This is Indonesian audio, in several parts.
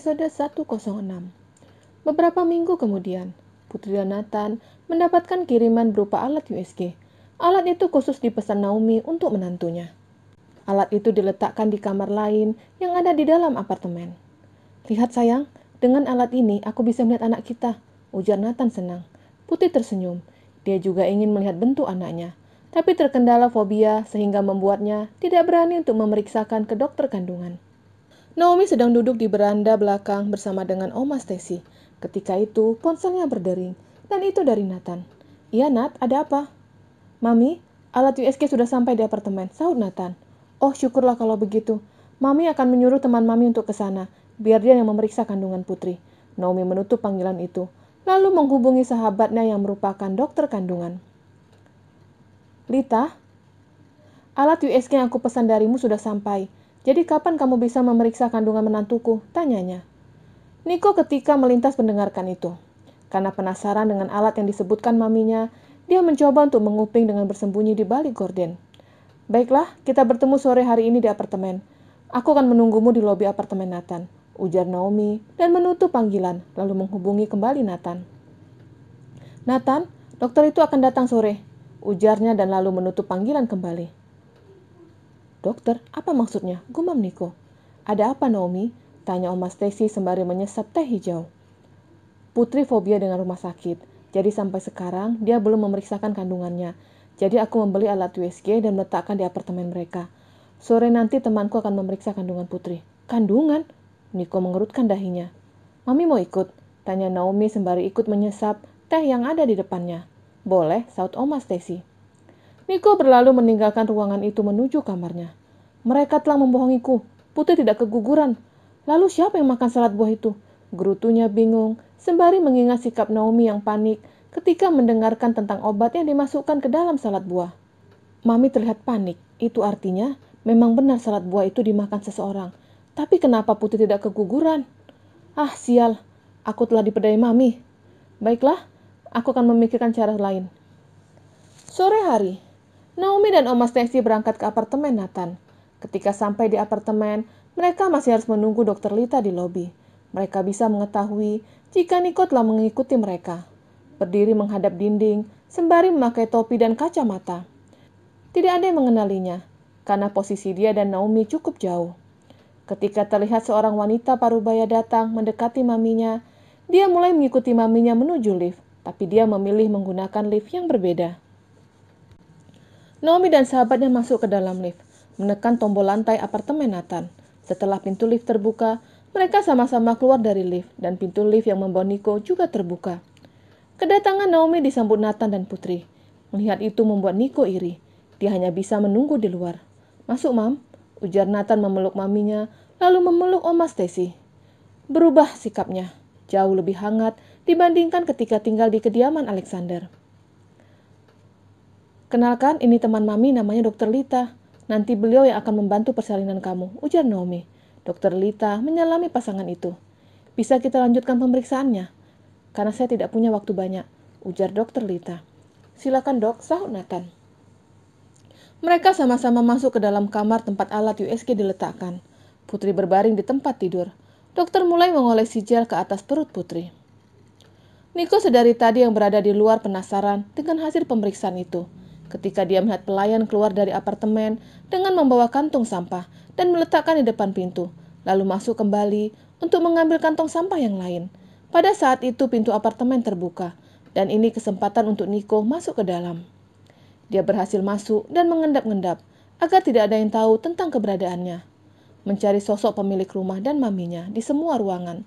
episode 106. Beberapa minggu kemudian, Putri dan Nathan mendapatkan kiriman berupa alat USG. Alat itu khusus dipesan Naomi untuk menantunya. Alat itu diletakkan di kamar lain yang ada di dalam apartemen. "Lihat sayang, dengan alat ini aku bisa melihat anak kita," ujar Nathan senang. Putri tersenyum. Dia juga ingin melihat bentuk anaknya, tapi terkendala fobia sehingga membuatnya tidak berani untuk memeriksakan ke dokter kandungan. Naomi sedang duduk di beranda belakang bersama dengan Oma Stacy. Ketika itu, ponselnya berdering, dan itu dari Nathan. "Iya, Nat, ada apa?" "Mami, alat USG sudah sampai di apartemen," sahut Nathan. "Oh, syukurlah kalau begitu. Mami akan menyuruh teman Mami untuk ke sana, biar dia yang memeriksa kandungan Putri." Naomi menutup panggilan itu, lalu menghubungi sahabatnya yang merupakan dokter kandungan. "Lita, alat USG yang aku pesan darimu sudah sampai. Jadi kapan kamu bisa memeriksa kandungan menantuku?" tanyanya. Niko ketika melintas mendengarkan itu. Karena penasaran dengan alat yang disebutkan maminya, dia mencoba untuk menguping dengan bersembunyi di balik gorden. "Baiklah, kita bertemu sore hari ini di apartemen. Aku akan menunggumu di lobi apartemen Nathan," ujar Naomi dan menutup panggilan, lalu menghubungi kembali Nathan. "Nathan, dokter itu akan datang sore," ujarnya dan lalu menutup panggilan kembali. "Dokter, apa maksudnya?" gumam Niko. "Ada apa, Naomi?" tanya Oma Stacy sembari menyesap teh hijau. "Putri fobia dengan rumah sakit, jadi sampai sekarang dia belum memeriksakan kandungannya. Jadi aku membeli alat USG dan meletakkan di apartemen mereka. Sore nanti temanku akan memeriksa kandungan Putri." "Kandungan?" Niko mengerutkan dahinya. "Mami mau ikut?" tanya Naomi sembari ikut menyesap teh yang ada di depannya. "Boleh," sahut Oma Stacy. Niko berlalu meninggalkan ruangan itu menuju kamarnya. "Mereka telah membohongiku. Putri tidak keguguran. Lalu siapa yang makan salad buah itu?" gerutunya bingung, sembari mengingat sikap Naomi yang panik ketika mendengarkan tentang obat yang dimasukkan ke dalam salad buah. Mami terlihat panik. Itu artinya memang benar salad buah itu dimakan seseorang. Tapi kenapa Putri tidak keguguran? Ah, sial. Aku telah dipedai Mami. Baiklah, aku akan memikirkan cara lain. Sore hari, Naomi dan Oma Stacy berangkat ke apartemen Nathan. Ketika sampai di apartemen, mereka masih harus menunggu Dokter Lita di lobi. Mereka bisa mengetahui jika Niko telah mengikuti mereka. Berdiri menghadap dinding, sembari memakai topi dan kacamata. Tidak ada yang mengenalinya, karena posisi dia dan Naomi cukup jauh. Ketika terlihat seorang wanita parubaya datang mendekati maminya, dia mulai mengikuti maminya menuju lift, tapi dia memilih menggunakan lift yang berbeda. Naomi dan sahabatnya masuk ke dalam lift, menekan tombol lantai apartemen Nathan. Setelah pintu lift terbuka, mereka sama-sama keluar dari lift, dan pintu lift yang membawa Niko juga terbuka. Kedatangan Naomi disambut Nathan dan Putri. Melihat itu membuat Niko iri. Dia hanya bisa menunggu di luar. "Masuk, Mam," ujar Nathan memeluk maminya, lalu memeluk Oma Stacy. Berubah sikapnya, jauh lebih hangat dibandingkan ketika tinggal di kediaman Alexander. "Kenalkan, ini teman Mami namanya Dr. Lita. Nanti beliau yang akan membantu persalinan kamu," ujar Naomi. Dr. Lita menyalami pasangan itu. "Bisa kita lanjutkan pemeriksaannya? Karena saya tidak punya waktu banyak," ujar Dr. Lita. "Silakan, Dok," sahut Nathan. Mereka sama-sama masuk ke dalam kamar tempat alat USG diletakkan. Putri berbaring di tempat tidur. Dokter mulai mengolesi gel ke atas perut Putri. Niko sedari tadi yang berada di luar penasaran dengan hasil pemeriksaan itu. Ketika dia melihat pelayan keluar dari apartemen dengan membawa kantung sampah dan meletakkan di depan pintu, lalu masuk kembali untuk mengambil kantong sampah yang lain. Pada saat itu pintu apartemen terbuka, dan ini kesempatan untuk Niko masuk ke dalam. Dia berhasil masuk dan mengendap-endap agar tidak ada yang tahu tentang keberadaannya. Mencari sosok pemilik rumah dan maminya di semua ruangan.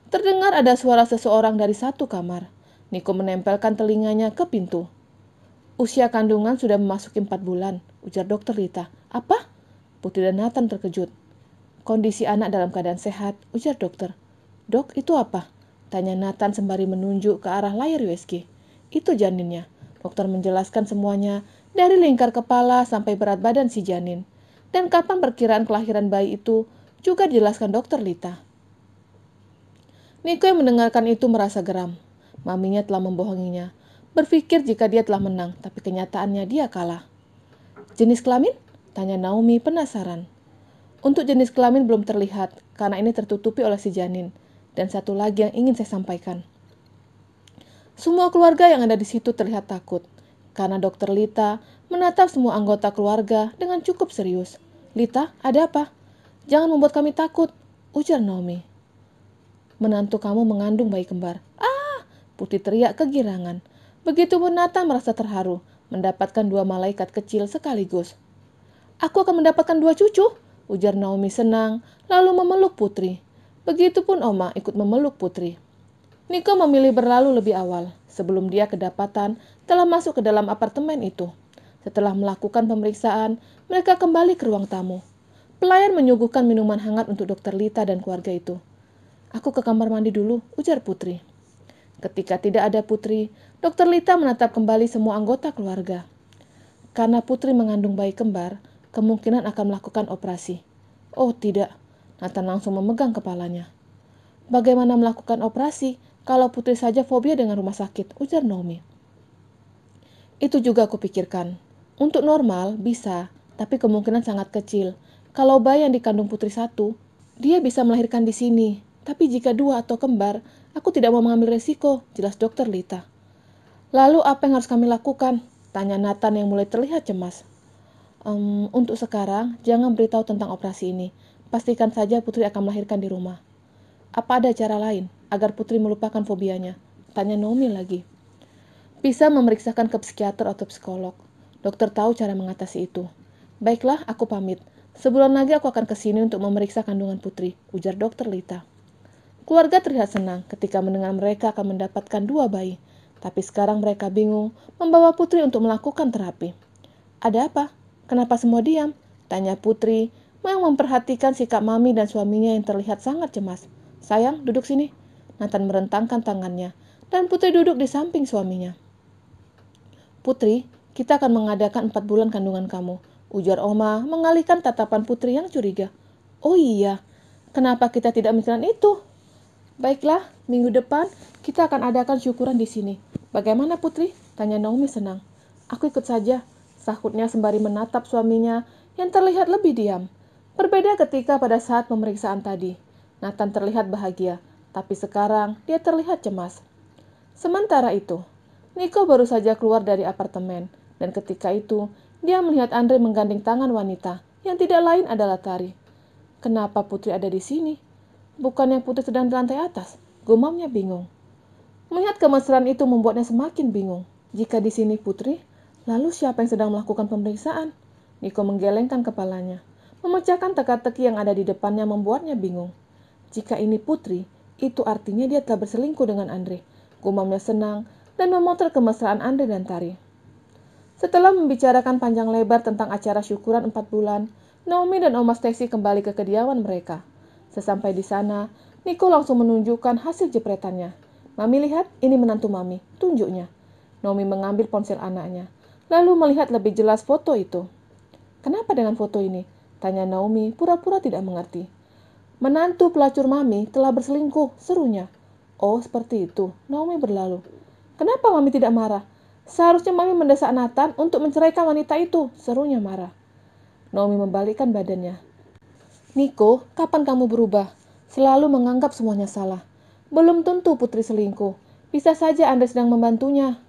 Terdengar ada suara seseorang dari satu kamar. Niko menempelkan telinganya ke pintu. "Usia kandungan sudah memasuki 4 bulan, ujar Dokter Lita. "Apa?" Putri dan Nathan terkejut. "Kondisi anak dalam keadaan sehat," ujar dokter. "Dok, itu apa?" tanya Nathan sembari menunjuk ke arah layar USG. "Itu janinnya." Dokter menjelaskan semuanya, dari lingkar kepala sampai berat badan si janin. Dan kapan perkiraan kelahiran bayi itu juga dijelaskan Dokter Lita. Niko yang mendengarkan itu merasa geram. Maminya telah membohonginya. Berpikir jika dia telah menang, tapi kenyataannya dia kalah. "Jenis kelamin?" tanya Naomi penasaran. Untuk jenis kelamin belum terlihat, karena ini tertutupi oleh si janin. Dan satu lagi yang ingin saya sampaikan. Semua keluarga yang ada di situ terlihat takut, karena Dokter Lita menatap semua anggota keluarga dengan cukup serius. "Lita, ada apa? Jangan membuat kami takut," ujar Naomi. "Menantu kamu mengandung bayi kembar." "Ah!" Putri teriak kegirangan. Begitupun Nathan merasa terharu, mendapatkan 2 malaikat kecil sekaligus. "Aku akan mendapatkan 2 cucu," ujar Naomi senang, lalu memeluk Putri. Begitupun Oma ikut memeluk Putri. Niko memilih berlalu lebih awal, sebelum dia kedapatan telah masuk ke dalam apartemen itu. Setelah melakukan pemeriksaan, mereka kembali ke ruang tamu. Pelayan menyuguhkan minuman hangat untuk Dokter Lita dan keluarga itu. "Aku ke kamar mandi dulu," ujar Putri. Ketika tidak ada Putri, Dokter Lita menatap kembali semua anggota keluarga. Karena Putri mengandung bayi kembar, kemungkinan akan melakukan operasi. "Oh tidak," Nathan langsung memegang kepalanya. "Bagaimana melakukan operasi kalau Putri saja fobia dengan rumah sakit?" ujar Naomi. "Itu juga aku pikirkan. Untuk normal, bisa, tapi kemungkinan sangat kecil. Kalau bayi yang dikandung Putri satu, dia bisa melahirkan di sini. Tapi jika 2 atau kembar, aku tidak mau mengambil resiko," jelas Dokter Lita. "Lalu apa yang harus kami lakukan?" tanya Nathan yang mulai terlihat cemas. Untuk sekarang, jangan beritahu tentang operasi ini. Pastikan saja Putri akan melahirkan di rumah." "Apa ada cara lain agar Putri melupakan fobianya?" tanya Naomi lagi. "Bisa memeriksakan ke psikiater atau psikolog. Dokter tahu cara mengatasi itu." "Baiklah, aku pamit. Sebulan lagi aku akan ke sini untuk memeriksa kandungan Putri," ujar Dokter Lita. Keluarga terlihat senang ketika mendengar mereka akan mendapatkan 2 bayi. Tapi sekarang mereka bingung membawa Putri untuk melakukan terapi. "Ada apa? Kenapa semua diam?" tanya Putri yang memperhatikan sikap Mami dan suaminya yang terlihat sangat cemas. "Sayang, duduk sini." Nathan merentangkan tangannya, dan Putri duduk di samping suaminya. "Putri, kita akan mengadakan 4 bulan kandungan kamu," ujar Oma mengalihkan tatapan Putri yang curiga. "Oh iya, kenapa kita tidak memikirkan itu?" "Baiklah, minggu depan kita akan adakan syukuran di sini. Bagaimana Putri?" tanya Naomi senang. "Aku ikut saja," sahutnya sembari menatap suaminya yang terlihat lebih diam. Berbeda ketika pada saat pemeriksaan tadi. Nathan terlihat bahagia, tapi sekarang dia terlihat cemas. Sementara itu, Nico baru saja keluar dari apartemen, dan ketika itu dia melihat Andre menggandeng tangan wanita yang tidak lain adalah Tari. "Kenapa Putri ada di sini? Bukannya Putri sedang di lantai atas?" gumamnya bingung. Melihat kemesraan itu membuatnya semakin bingung. Jika di sini Putri, lalu siapa yang sedang melakukan pemeriksaan? Nico menggelengkan kepalanya. Memecahkan teka-teki yang ada di depannya membuatnya bingung. Jika ini Putri, itu artinya dia telah berselingkuh dengan Andre. Gumamnya senang dan memotret kemesraan Andre dan Tari. Setelah membicarakan panjang lebar tentang acara syukuran 4 bulan, Naomi dan Oma Stacy kembali ke kediaman mereka. Sesampai di sana, Nico langsung menunjukkan hasil jepretannya. "Mami lihat, ini menantu Mami," tunjuknya. Naomi mengambil ponsel anaknya, lalu melihat lebih jelas foto itu. "Kenapa dengan foto ini?" tanya Naomi, pura-pura tidak mengerti. "Menantu pelacur Mami telah berselingkuh," serunya. "Oh, seperti itu." Naomi berlalu. "Kenapa Mami tidak marah? Seharusnya Mami mendesak Nathan untuk menceraikan wanita itu," serunya marah. Naomi membalikkan badannya. "Nico, kapan kamu berubah? Selalu menganggap semuanya salah. Belum tentu Putri selingkuh. Bisa saja Anda sedang membantunya."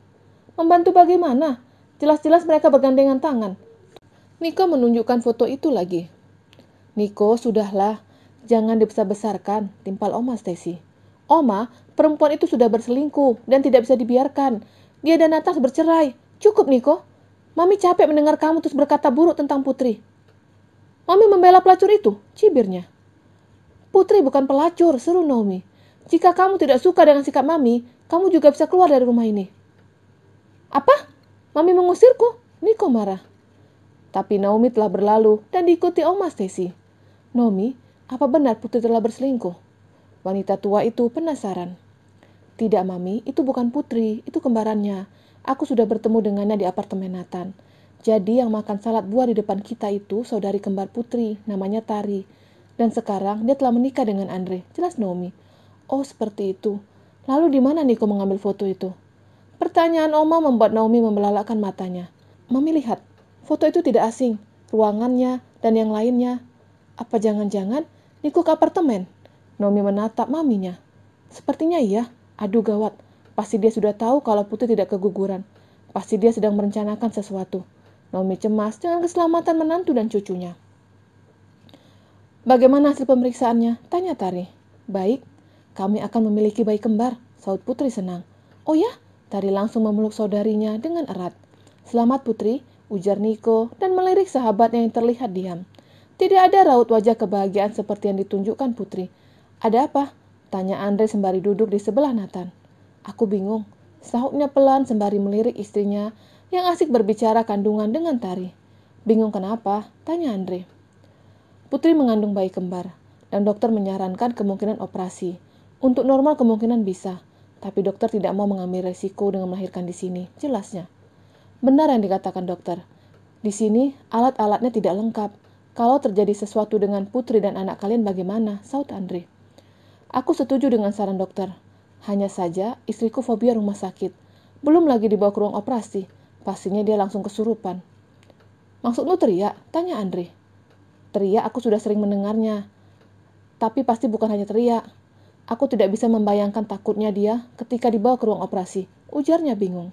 "Membantu bagaimana? Jelas-jelas mereka bergandengan tangan." Nico menunjukkan foto itu lagi. "Nico, sudahlah. Jangan dibesar-besarkan," timpal Oma Stacy. "Oma, perempuan itu sudah berselingkuh dan tidak bisa dibiarkan. Dia dan Natas bercerai. Cukup, Nico. Mami capek mendengar kamu terus berkata buruk tentang Putri." "Mami membela pelacur itu," cibirnya. "Putri bukan pelacur," seru Naomi. "Jika kamu tidak suka dengan sikap Mami, kamu juga bisa keluar dari rumah ini." "Apa? Mami mengusirku?" Nico marah. Tapi Naomi telah berlalu dan diikuti Oma Stacy. "Naomi, apa benar Putri telah berselingkuh?" Wanita tua itu penasaran. "Tidak, Mami, itu bukan Putri, itu kembarannya. Aku sudah bertemu dengannya di apartemen Nathan. Jadi yang makan salad buah di depan kita itu saudari kembar Putri, namanya Tari. Dan sekarang dia telah menikah dengan Andre," jelas Naomi. "Oh, seperti itu. Lalu di mana Nico mengambil foto itu?" Pertanyaan Oma membuat Naomi membelalakkan matanya. "Mami lihat, foto itu tidak asing, ruangannya dan yang lainnya." Apa jangan-jangan Niko ke apartemen? Naomi menatap maminya. Sepertinya iya. Aduh gawat. Pasti dia sudah tahu kalau Putri tidak keguguran. Pasti dia sedang merencanakan sesuatu. Naomi cemas dengan keselamatan menantu dan cucunya. Bagaimana hasil pemeriksaannya? Tanya Tari. Baik, kami akan memiliki bayi kembar, saut Putri senang. Oh ya? Tari langsung memeluk saudarinya dengan erat. Selamat Putri, ujar Niko dan melirik sahabatnya yang terlihat diam. Tidak ada raut wajah kebahagiaan seperti yang ditunjukkan Putri. Ada apa? Tanya Andre sembari duduk di sebelah Nathan. Aku bingung, sahutnya pelan sembari melirik istrinya yang asik berbicara kandungan dengan Tari. Bingung kenapa? Tanya Andre. Putri mengandung bayi kembar, dan dokter menyarankan kemungkinan operasi. Untuk normal kemungkinan bisa, tapi dokter tidak mau mengambil resiko dengan melahirkan di sini, jelasnya. Benar yang dikatakan dokter. Di sini, alat-alatnya tidak lengkap. Kalau terjadi sesuatu dengan Putri dan anak kalian bagaimana? Saut Andre. Aku setuju dengan saran dokter. Hanya saja, istriku fobia rumah sakit. Belum lagi dibawa ke ruang operasi. Pastinya dia langsung kesurupan. Maksudmu teriak? Tanya Andre. Teriak aku sudah sering mendengarnya. Tapi pasti bukan hanya teriak. Aku tidak bisa membayangkan takutnya dia ketika dibawa ke ruang operasi. Ujarnya bingung.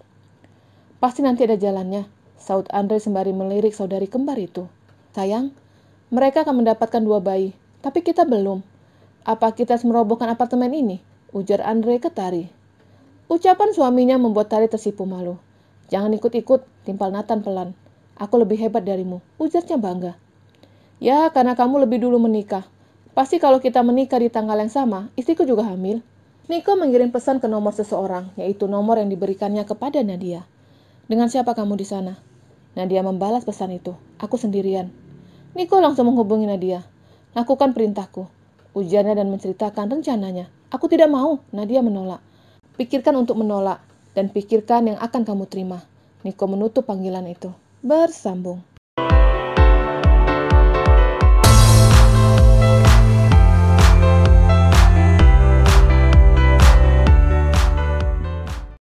Pasti nanti ada jalannya, saut Andre sembari melirik saudari kembar itu. Sayang, mereka akan mendapatkan 2 bayi, tapi kita belum. Apa kita harus merobohkan apartemen ini? Ujar Andre ke Tari. Ucapan suaminya membuat Tari tersipu malu. Jangan ikut-ikut, timpal Nathan pelan. Aku lebih hebat darimu, ujarnya bangga. Ya, karena kamu lebih dulu menikah. Pasti kalau kita menikah di tanggal yang sama, istriku juga hamil. Niko mengirim pesan ke nomor seseorang, yaitu nomor yang diberikannya kepada Nadia. Dengan siapa kamu di sana? Nadia membalas pesan itu. Aku sendirian. Niko langsung menghubungi Nadia. Lakukan perintahku. Ujarnya dan menceritakan rencananya. Aku tidak mau, Nadia menolak. Pikirkan untuk menolak, dan pikirkan yang akan kamu terima. Niko menutup panggilan itu. Bersambung.